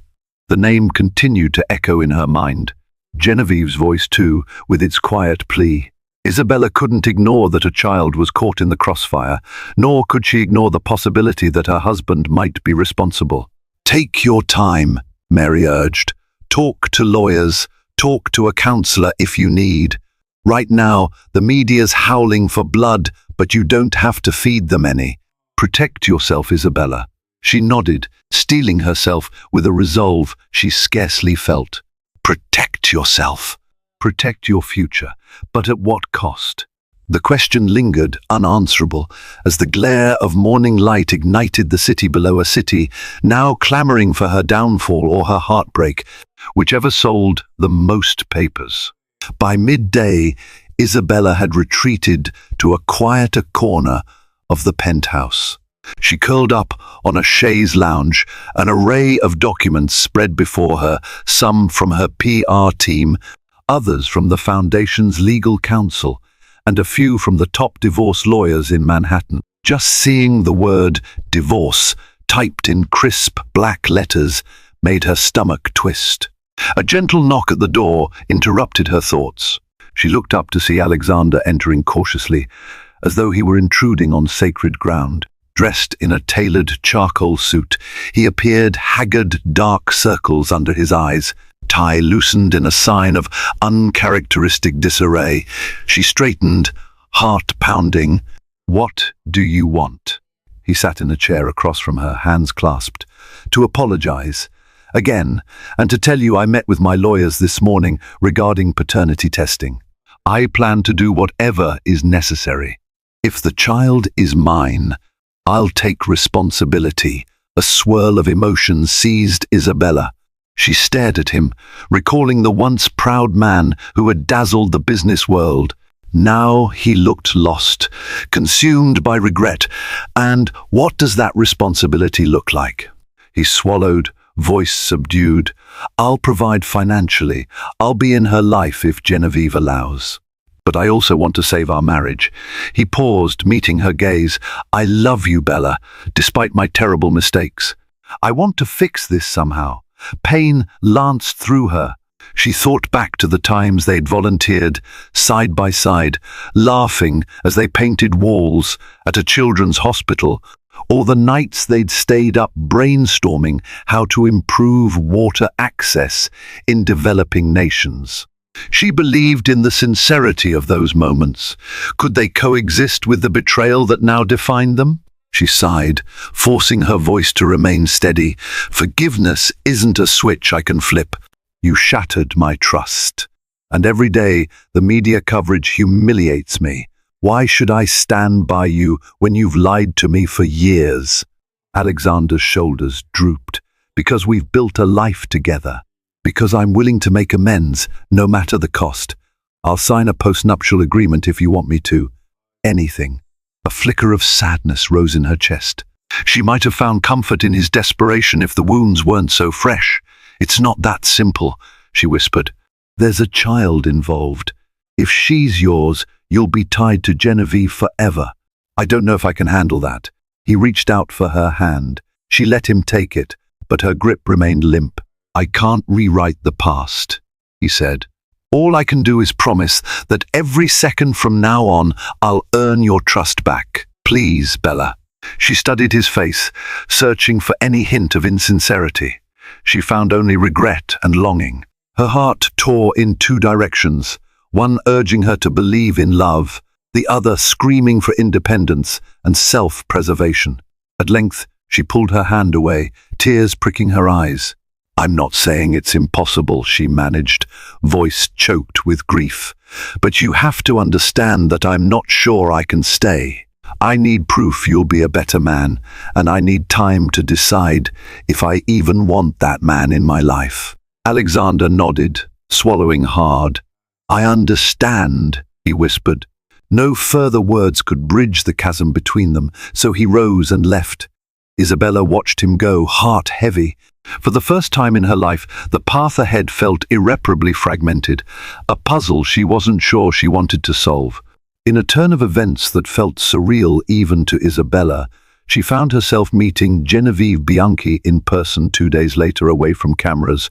The name continued to echo in her mind. Genevieve's voice too, with its quiet plea. Isabella couldn't ignore that a child was caught in the crossfire, nor could she ignore the possibility that her husband might be responsible. Take your time, Mary urged. Talk to lawyers, talk to a counselor if you need. Right now, the media's howling for blood, but you don't have to feed them any. Protect yourself, Isabella. She nodded, steeling herself with a resolve she scarcely felt. Protect yourself. Protect your future, but at what cost? The question lingered, unanswerable, as the glare of morning light ignited the city below a city, now clamoring for her downfall or her heartbreak, whichever sold the most papers. By midday, Isabella had retreated to a quieter corner of the penthouse. She curled up on a chaise lounge, an array of documents spread before her, some from her PR team, others from the Foundation's legal counsel, and a few from the top divorce lawyers in Manhattan. Just seeing the word divorce typed in crisp black letters made her stomach twist. A gentle knock at the door interrupted her thoughts. She looked up to see Alexander entering cautiously, as though he were intruding on sacred ground. Dressed in a tailored charcoal suit, he appeared haggard, dark circles under his eyes, tie loosened in a sign of uncharacteristic disarray. She straightened, heart pounding. What do you want? He sat in a chair across from her, hands clasped. To apologize. Again, and to tell you I met with my lawyers this morning regarding paternity testing. I plan to do whatever is necessary. If the child is mine, I'll take responsibility. A swirl of emotion seized Isabella. She stared at him, recalling the once proud man who had dazzled the business world. Now he looked lost, consumed by regret. And what does that responsibility look like? He swallowed, voice subdued. I'll provide financially. I'll be in her life if Genevieve allows. But I also want to save our marriage. He paused, meeting her gaze. I love you, Bella, despite my terrible mistakes. I want to fix this somehow. Pain lanced through her. She thought back to the times they'd volunteered, side by side, laughing as they painted walls at a children's hospital, or the nights they'd stayed up brainstorming how to improve water access in developing nations. She believed in the sincerity of those moments. Could they coexist with the betrayal that now defined them? She sighed, forcing her voice to remain steady. Forgiveness isn't a switch I can flip. You shattered my trust. And every day the media coverage humiliates me. Why should I stand by you when you've lied to me for years? Alexander's shoulders drooped. Because we've built a life together. Because I'm willing to make amends, no matter the cost. I'll sign a postnuptial agreement if you want me to. Anything. A flicker of sadness rose in her chest. She might have found comfort in his desperation if the wounds weren't so fresh. It's not that simple, she whispered. There's a child involved. If she's yours, you'll be tied to Genevieve forever. I don't know if I can handle that. He reached out for her hand. She let him take it, but her grip remained limp. I can't rewrite the past, he said. All I can do is promise that every second from now on, I'll earn your trust back. Please, Bella. She studied his face, searching for any hint of insincerity. She found only regret and longing. Her heart tore in two directions, one urging her to believe in love, the other screaming for independence and self-preservation. At length, she pulled her hand away, tears pricking her eyes. I'm not saying it's impossible, she managed, voice choked with grief. But you have to understand that I'm not sure I can stay. I need proof you'll be a better man, and I need time to decide if I even want that man in my life. Alexander nodded, swallowing hard. I understand, he whispered. No further words could bridge the chasm between them, so he rose and left. Isabella watched him go, heart heavy. For the first time in her life, the path ahead felt irreparably fragmented, a puzzle she wasn't sure she wanted to solve. In a turn of events that felt surreal even to Isabella, she found herself meeting Genevieve Bianchi in person 2 days later, away from cameras,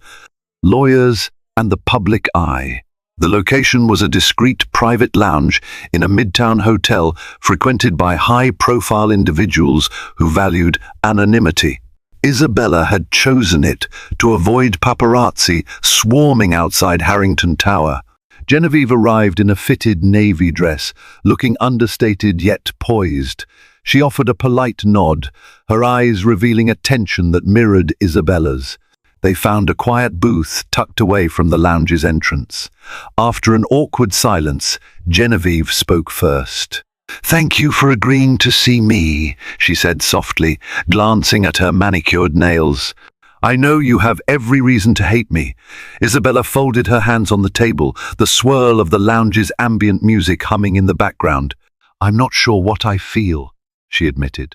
lawyers, and the public eye. The location was a discreet private lounge in a midtown hotel frequented by high-profile individuals who valued anonymity. Isabella had chosen it to avoid paparazzi swarming outside Harrington Tower. Genevieve arrived in a fitted navy dress, looking understated yet poised. She offered a polite nod, her eyes revealing a tension that mirrored Isabella's. They found a quiet booth tucked away from the lounge's entrance. After an awkward silence, Genevieve spoke first. "Thank you for agreeing to see me," she said softly, glancing at her manicured nails. "I know you have every reason to hate me." Isabella folded her hands on the table, the swirl of the lounge's ambient music humming in the background. "I'm not sure what I feel," she admitted.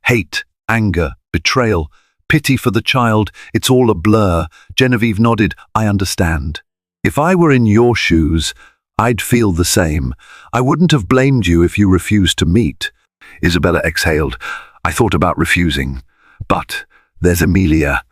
"Hate, anger, betrayal, pity for the child, it's all a blur." Genevieve nodded. "I understand. If I were in your shoes, I'd feel the same. I wouldn't have blamed you if you refused to meet." Isabella exhaled. "I thought about refusing. But there's Emilia."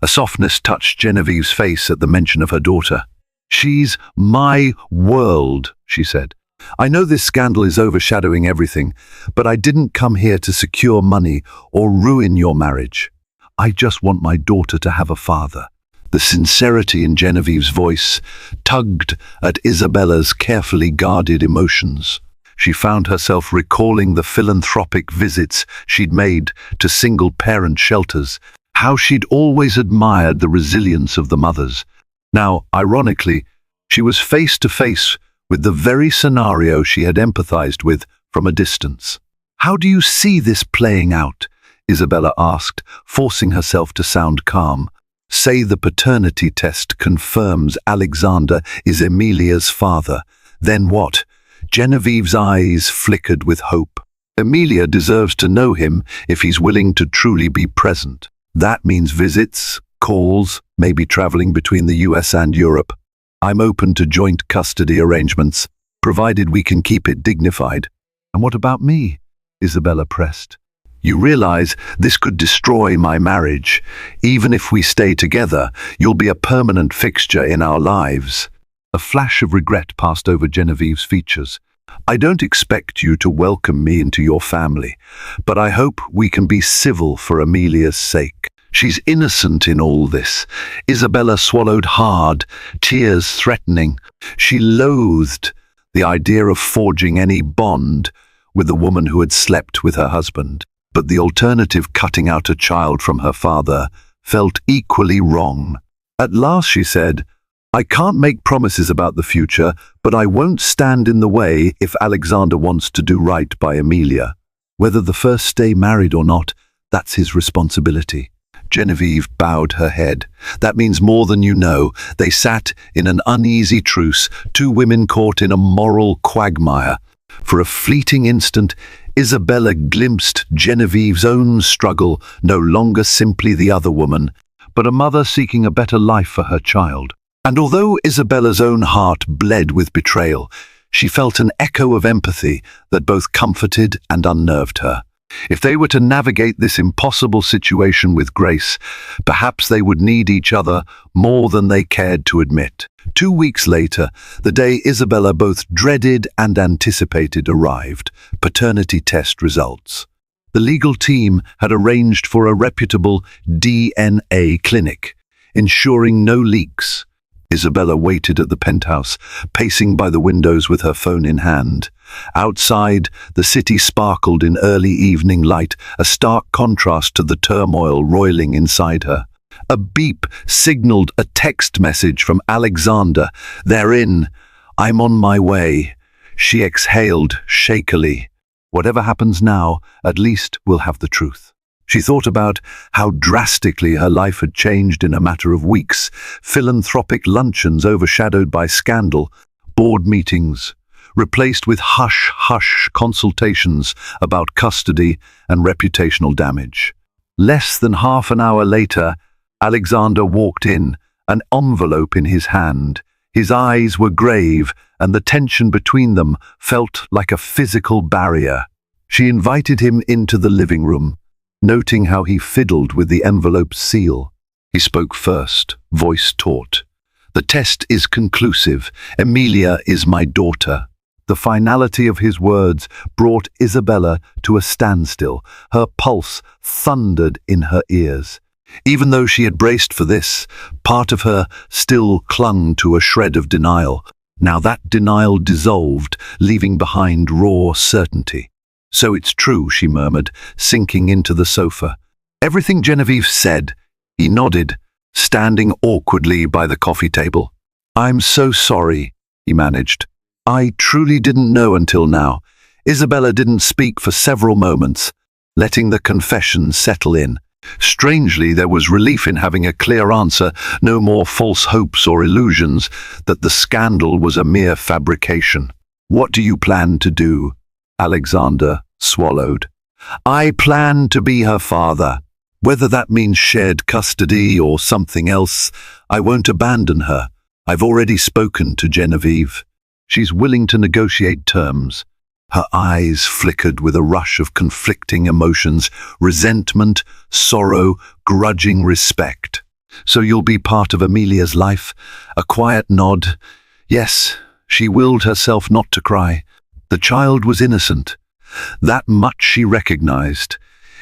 A softness touched Genevieve's face at the mention of her daughter. "She's my world," she said. "I know this scandal is overshadowing everything, but I didn't come here to secure money or ruin your marriage. I just want my daughter to have a father." The sincerity in Genevieve's voice tugged at Isabella's carefully guarded emotions. She found herself recalling the philanthropic visits she'd made to single-parent shelters, how she'd always admired the resilience of the mothers. Now, ironically, she was face to face with the very scenario she had empathized with from a distance. "How do you see this playing out?" Isabella asked, forcing herself to sound calm. "Say the paternity test confirms Alexander is Emilia's father. Then what?" Genevieve's eyes flickered with hope. "Emilia deserves to know him if he's willing to truly be present. That means visits, calls, maybe traveling between the US and Europe. I'm open to joint custody arrangements, provided we can keep it dignified." "And what about me?" Isabella pressed. "You realize this could destroy my marriage. Even if we stay together, you'll be a permanent fixture in our lives." A flash of regret passed over Genevieve's features. "I don't expect you to welcome me into your family, but I hope we can be civil for Emilia's sake. She's innocent in all this." Isabella swallowed hard, tears threatening. She loathed the idea of forging any bond with the woman who had slept with her husband. But the alternative, cutting out a child from her father, felt equally wrong. At last she said, "I can't make promises about the future, but I won't stand in the way if Alexander wants to do right by Emilia. Whether the first stay married or not, that's his responsibility." Genevieve bowed her head. "That means more than you know." They sat in an uneasy truce, two women caught in a moral quagmire. For a fleeting instant, Isabella glimpsed Genevieve's own struggle, no longer simply the other woman, but a mother seeking a better life for her child. And although Isabella's own heart bled with betrayal, she felt an echo of empathy that both comforted and unnerved her. If they were to navigate this impossible situation with grace, perhaps they would need each other more than they cared to admit. 2 weeks later, the day Isabella both dreaded and anticipated arrived: paternity test results. The legal team had arranged for a reputable DNA clinic, ensuring no leaks. Isabella waited at the penthouse, pacing by the windows with her phone in hand. Outside, the city sparkled in early evening light, a stark contrast to the turmoil roiling inside her. A beep signaled a text message from Alexander. Therein, "I'm on my way." She exhaled shakily. Whatever happens now, at least we'll have the truth. She thought about how drastically her life had changed in a matter of weeks. Philanthropic luncheons overshadowed by scandal, board meetings, replaced with hush-hush consultations about custody and reputational damage. Less than half an hour later, Alexander walked in, an envelope in his hand. His eyes were grave, and the tension between them felt like a physical barrier. She invited him into the living room, noting how he fiddled with the envelope's seal. He spoke first, voice taut. "The test is conclusive. Emilia is my daughter." The finality of his words brought Isabella to a standstill. Her pulse thundered in her ears. Even though she had braced for this, part of her still clung to a shred of denial. Now that denial dissolved, leaving behind raw certainty. "So it's true," she murmured, sinking into the sofa. "Everything Genevieve said." He nodded, standing awkwardly by the coffee table. "I'm so sorry," he managed. "I truly didn't know until now." Isabella didn't speak for several moments, letting the confession settle in. Strangely, there was relief in having a clear answer, no more false hopes or illusions, that the scandal was a mere fabrication. "What do you plan to do?" Alexander swallowed. "I plan to be her father. Whether that means shared custody or something else, I won't abandon her. I've already spoken to Genevieve. She's willing to negotiate terms." Her eyes flickered with a rush of conflicting emotions, resentment, sorrow, grudging respect. "So you'll be part of Emilia's life?" A quiet nod. Yes, she willed herself not to cry. The child was innocent. That much she recognized.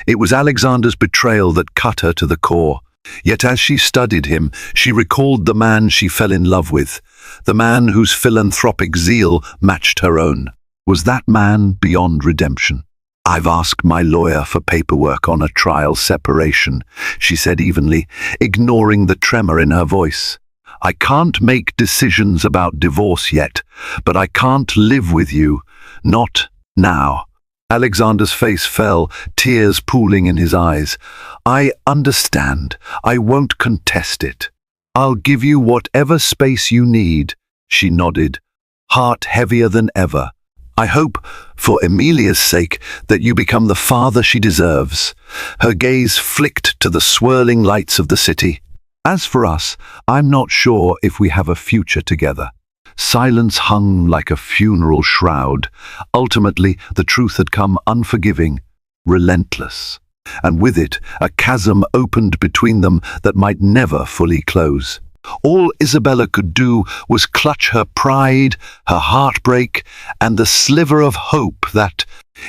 It was Alexander's betrayal that cut her to the core. Yet as she studied him, she recalled the man she fell in love with, the man whose philanthropic zeal matched her own. Was that man beyond redemption? "I've asked my lawyer for paperwork on a trial separation," she said evenly, ignoring the tremor in her voice. "I can't make decisions about divorce yet, but I can't live with you. Not now." Alexander's face fell, tears pooling in his eyes. "I understand. I won't contest it. I'll give you whatever space you need," she nodded, heart heavier than ever. "I hope, for Emilia's sake, that you become the father she deserves." Her gaze flicked to the swirling lights of the city. "As for us, I'm not sure if we have a future together." Silence hung like a funeral shroud. Ultimately, the truth had come unforgiving, relentless. And with it, a chasm opened between them that might never fully close. All Isabella could do was clutch her pride, her heartbreak, and the sliver of hope that,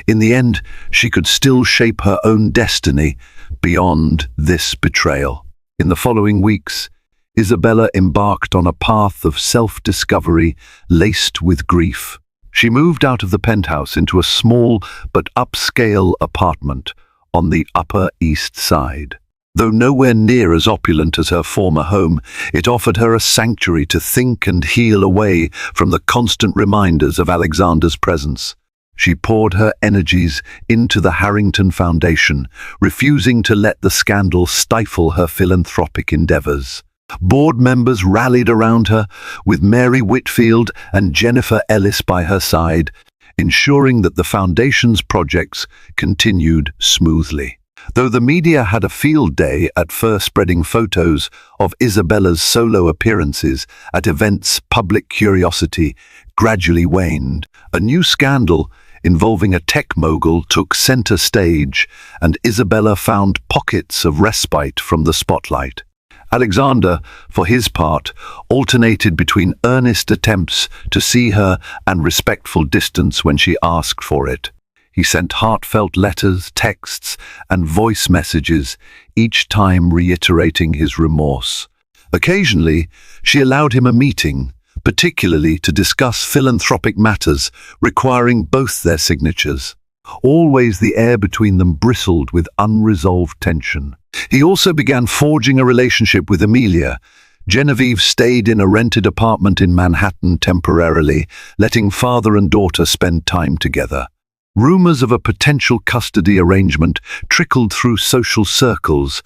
in the end, she could still shape her own destiny beyond this betrayal. In the following weeks, Isabella embarked on a path of self-discovery laced with grief. She moved out of the penthouse into a small but upscale apartment on the Upper East Side. Though nowhere near as opulent as her former home, it offered her a sanctuary to think and heal away from the constant reminders of Alexander's presence. She poured her energies into the Harrington Foundation, refusing to let the scandal stifle her philanthropic endeavors. Board members rallied around her, with Mary Whitfield and Jennifer Ellis by her side, ensuring that the Foundation's projects continued smoothly. Though the media had a field day at first spreading photos of Isabella's solo appearances at events, public curiosity gradually waned. A new scandal involving a tech mogul took center stage, and Isabella found pockets of respite from the spotlight. Alexander, for his part, alternated between earnest attempts to see her and respectful distance when she asked for it. He sent heartfelt letters, texts, and voice messages, each time reiterating his remorse. Occasionally, she allowed him a meeting, particularly to discuss philanthropic matters requiring both their signatures. Always the air between them bristled with unresolved tension. He also began forging a relationship with Emilia. Genevieve stayed in a rented apartment in Manhattan temporarily, letting father and daughter spend time together. Rumors of a potential custody arrangement trickled through social circles,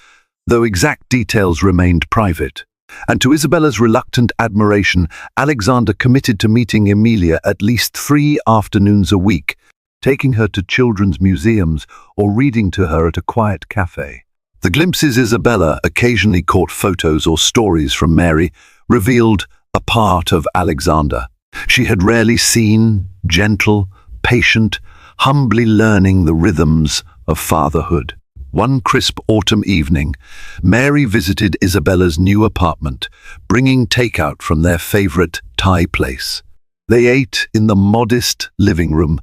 though exact details remained private. And to Isabella's reluctant admiration, Alexander committed to meeting Emilia at least 3 afternoons a week, taking her to children's museums or reading to her at a quiet cafe. The glimpses Isabella occasionally caught photos or stories from Mary revealed a part of Alexander she had rarely seen, gentle, patient, humbly learning the rhythms of fatherhood. One crisp autumn evening, Mary visited Isabella's new apartment, bringing takeout from their favorite Thai place. They ate in the modest living room,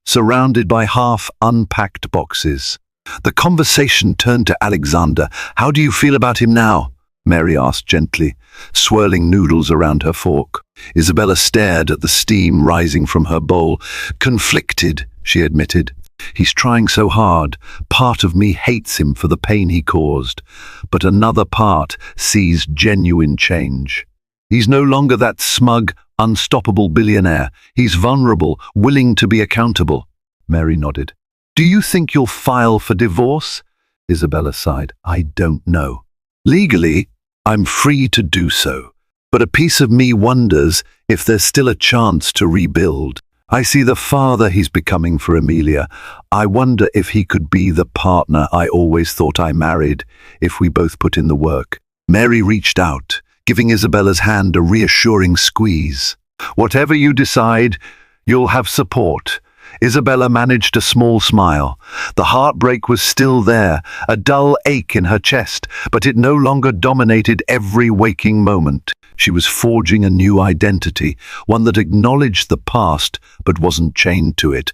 surrounded by half-unpacked boxes. The conversation turned to Alexander. "How do you feel about him now?" Mary asked gently, swirling noodles around her fork. Isabella stared at the steam rising from her bowl. "Conflicted," she admitted. "He's trying so hard. Part of me hates him for the pain he caused, but another part sees genuine change. He's no longer that smug, unstoppable billionaire. He's vulnerable, willing to be accountable." Mary nodded. "Do you think you'll file for divorce?" Isabella sighed. "I don't know. Legally, I'm free to do so, but a piece of me wonders if there's still a chance to rebuild. I see the father he's becoming for Emilia. I wonder if he could be the partner I always thought I married, if we both put in the work." Mary reached out, giving Isabella's hand a reassuring squeeze. "Whatever you decide, you'll have support." Isabella managed a small smile. The heartbreak was still there, a dull ache in her chest, but it no longer dominated every waking moment. She was forging a new identity, one that acknowledged the past but wasn't chained to it.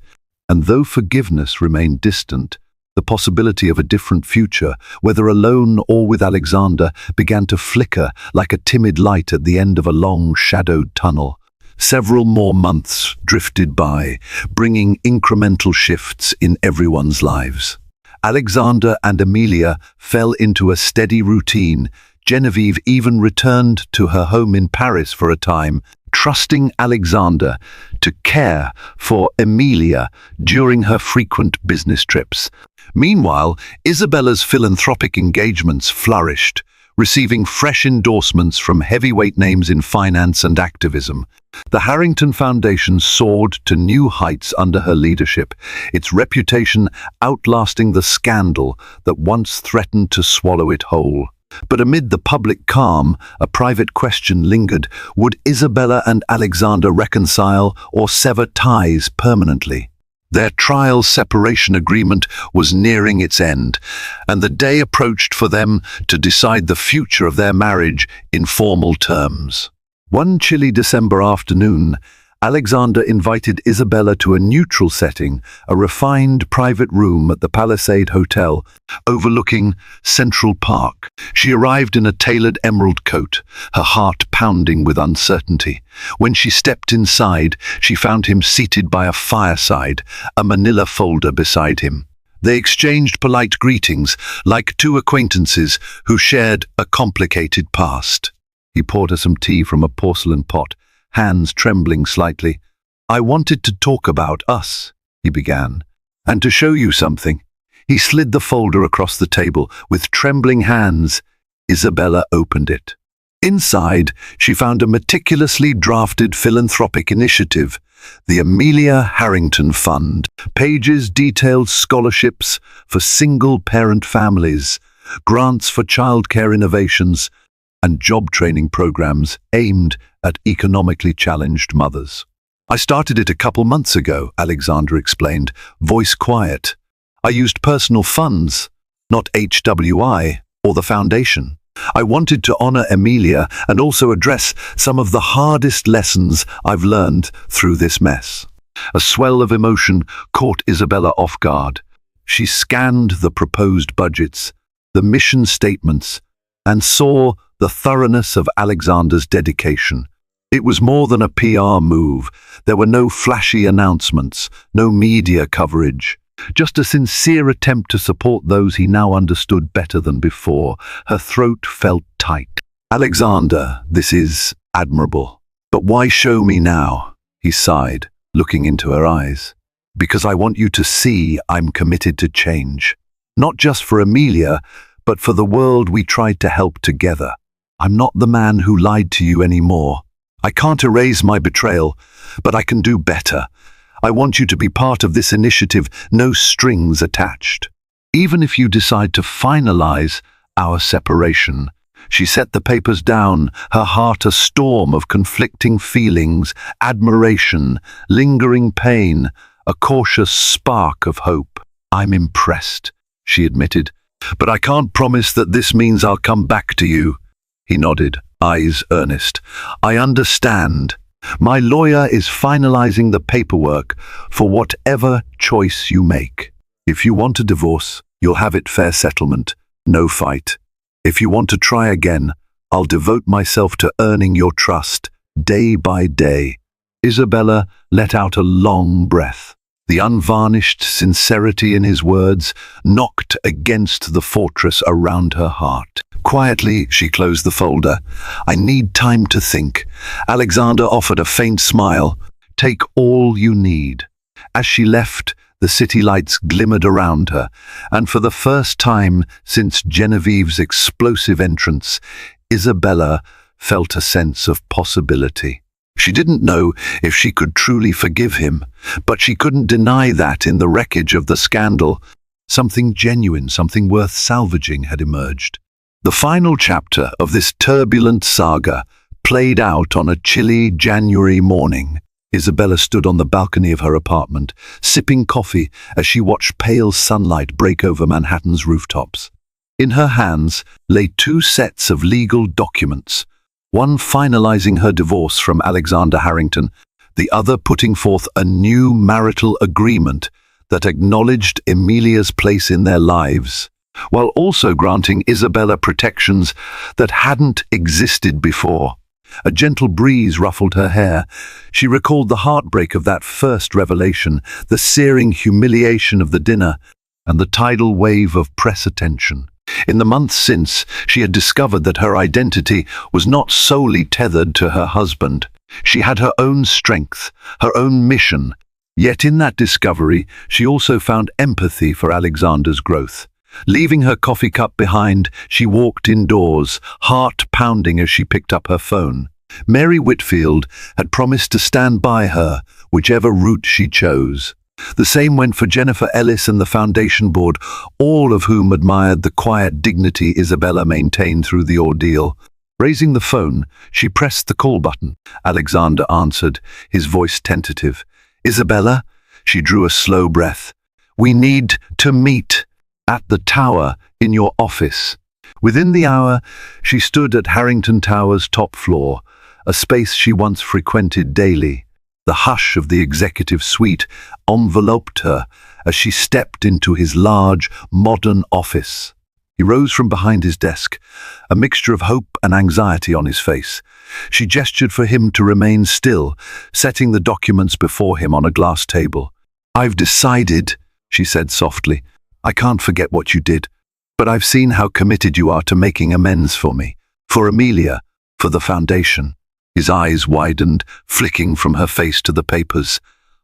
And though forgiveness remained distant, the possibility of a different future, whether alone or with Alexander, began to flicker like a timid light at the end of a long, shadowed tunnel. Several more months drifted by, bringing incremental shifts in everyone's lives. Alexander and Emilia fell into a steady routine. Genevieve even returned to her home in Paris for a time, trusting Alexander to care for Emilia during her frequent business trips. Meanwhile, Isabella's philanthropic engagements flourished, receiving fresh endorsements from heavyweight names in finance and activism. The Harrington Foundation soared to new heights under her leadership, its reputation outlasting the scandal that once threatened to swallow it whole. But amid the public calm, a private question lingered. Would Isabella and Alexander reconcile or sever ties permanently? Their trial separation agreement was nearing its end, and the day approached for them to decide the future of their marriage in formal terms. One chilly December afternoon, Alexander invited Isabella to a neutral setting, a refined private room at the Palisade Hotel, overlooking Central Park. She arrived in a tailored emerald coat, her heart pounding with uncertainty. When she stepped inside, she found him seated by a fireside, a manila folder beside him. They exchanged polite greetings, like two acquaintances who shared a complicated past. He poured her some tea from a porcelain pot, hands trembling slightly. "I wanted to talk about us," he began, "and to show you something." He slid the folder across the table. With trembling hands, Isabella opened it. Inside, she found a meticulously drafted philanthropic initiative, the Emilia Harrington Fund. Pages detailed scholarships for single-parent families, grants for childcare innovations, and job training programs aimed at economically challenged mothers. "I started it a couple months ago," Alexander explained, voice quiet. "I used personal funds, not HWI or the foundation. I wanted to honor Emilia and also address some of the hardest lessons I've learned through this mess." A swell of emotion caught Isabella off guard. She scanned the proposed budgets, the mission statements, and saw the thoroughness of Alexander's dedication. It was more than a PR move. There were no flashy announcements, no media coverage, just a sincere attempt to support those he now understood better than before. Her throat felt tight. "Alexander, this is admirable. But why show me now?" he sighed, looking into her eyes. "Because I want you to see I'm committed to change. Not just for Emilia, but for the world we tried to help together. I'm not the man who lied to you anymore. I can't erase my betrayal, but I can do better. I want you to be part of this initiative, no strings attached. Even if you decide to finalize our separation. She set the papers down, her heart a storm of conflicting feelings, admiration, lingering pain, a cautious spark of hope. I'm impressed, she admitted, but I can't promise that this means I'll come back to you. He nodded, eyes earnest. I understand. My lawyer is finalizing the paperwork for whatever choice you make. If you want a divorce, you'll have it fair settlement, no fight. If you want to try again, I'll devote myself to earning your trust, day by day. Isabella let out a long breath. The unvarnished sincerity in his words knocked against the fortress around her heart. Quietly, she closed the folder. I need time to think. Alexander offered a faint smile. Take all you need. As she left, the city lights glimmered around her, and for the first time since Genevieve's explosive entrance, Isabella felt a sense of possibility. She didn't know if she could truly forgive him, but she couldn't deny that in the wreckage of the scandal, something genuine, something worth salvaging had emerged. The final chapter of this turbulent saga played out on a chilly January morning. Isabella stood on the balcony of her apartment, sipping coffee as she watched pale sunlight break over Manhattan's rooftops. In her hands lay 2 sets of legal documents, one finalizing her divorce from Alexander Harrington, the other putting forth a new marital agreement that acknowledged Emilia's place in their lives, while also granting Isabella protections that hadn't existed before. A gentle breeze ruffled her hair. She recalled the heartbreak of that first revelation, the searing humiliation of the dinner, and the tidal wave of press attention. In the months since, she had discovered that her identity was not solely tethered to her husband. She had her own strength, her own mission. Yet in that discovery, she also found empathy for Alexander's growth. Leaving her coffee cup behind, she walked indoors, heart pounding as she picked up her phone. Mary Whitfield had promised to stand by her, whichever route she chose. The same went for Jennifer Ellis and the foundation board, all of whom admired the quiet dignity Isabella maintained through the ordeal. Raising the phone, she pressed the call button. Alexander answered, his voice tentative. Isabella? She drew a slow breath. We need to meet. At the tower, in your office. Within the hour, she stood at Harrington Tower's top floor, a space she once frequented daily. The hush of the executive suite enveloped her as she stepped into his large, modern office. He rose from behind his desk, a mixture of hope and anxiety on his face. She gestured for him to remain still, setting the documents before him on a glass table. I've decided, she said softly. I can't forget what you did, but I've seen how committed you are to making amends for me, for Emilia, for the foundation. His eyes widened, flicking from her face to the papers.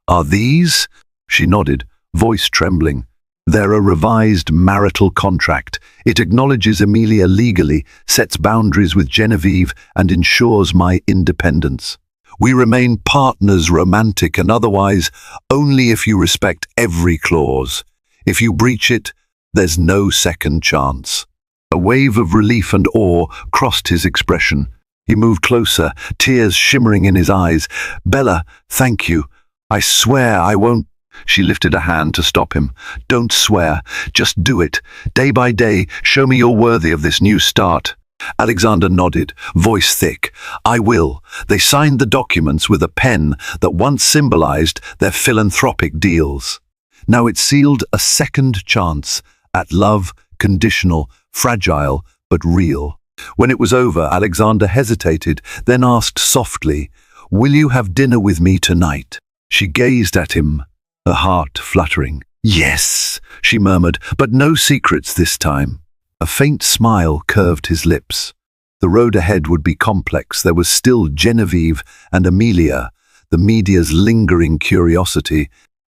Are these? She nodded, voice trembling. They're a revised marital contract. It acknowledges Emilia legally, sets boundaries with Genevieve, and ensures my independence. We remain partners, romantic and otherwise, only if you respect every clause. If you breach it, there's no second chance. A wave of relief and awe crossed his expression. He moved closer, tears shimmering in his eyes. Bella, thank you. I swear I won't. She lifted a hand to stop him. Don't swear, just do it. Day by day, show me you're worthy of this new start. Alexander nodded, voice thick. I will. They signed the documents with a pen that once symbolized their philanthropic deals. Now it sealed a second chance at love, conditional, fragile, but real. When it was over, Alexander hesitated, then asked softly, Will you have dinner with me tonight? She gazed at him, her heart fluttering. Yes, she murmured, but no secrets this time. A faint smile curved his lips. The road ahead would be complex. There was still Genevieve and Emilia, the media's lingering curiosity,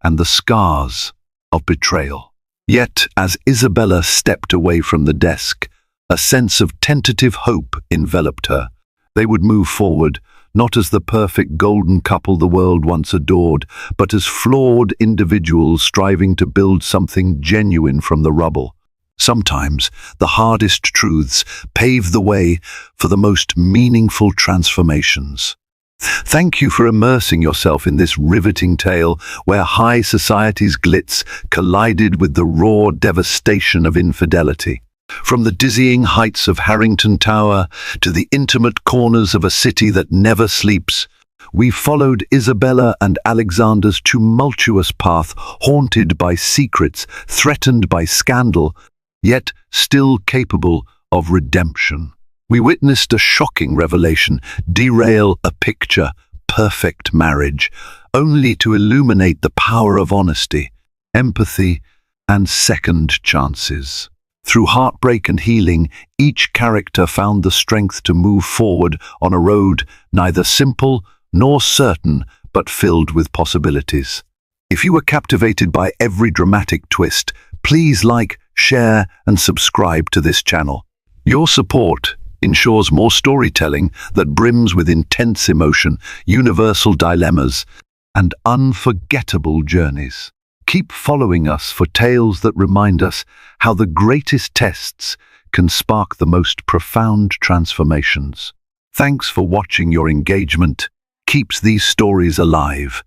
and the scars of betrayal. Yet, as Isabella stepped away from the desk, A sense of tentative hope enveloped her. They would move forward, not as the perfect golden couple the world once adored, but as flawed individuals striving to build something genuine from the rubble. Sometimes the hardest truths pave the way for the most meaningful transformations. Thank you for immersing yourself in this riveting tale where high society's glitz collided with the raw devastation of infidelity. From the dizzying heights of Harrington Tower to the intimate corners of a city that never sleeps, we followed Isabella and Alexander's tumultuous path, haunted by secrets, threatened by scandal, yet still capable of redemption. We witnessed a shocking revelation derail a picture, perfect marriage, only to illuminate the power of honesty, empathy, and second chances. Through heartbreak and healing, each character found the strength to move forward on a road neither simple nor certain, but filled with possibilities. If you were captivated by every dramatic twist, please like, share, and subscribe to this channel. Your support ensures more storytelling that brims with intense emotion, universal dilemmas, and unforgettable journeys. Keep following us for tales that remind us how the greatest tests can spark the most profound transformations. Thanks for watching. Your engagement keeps these stories alive,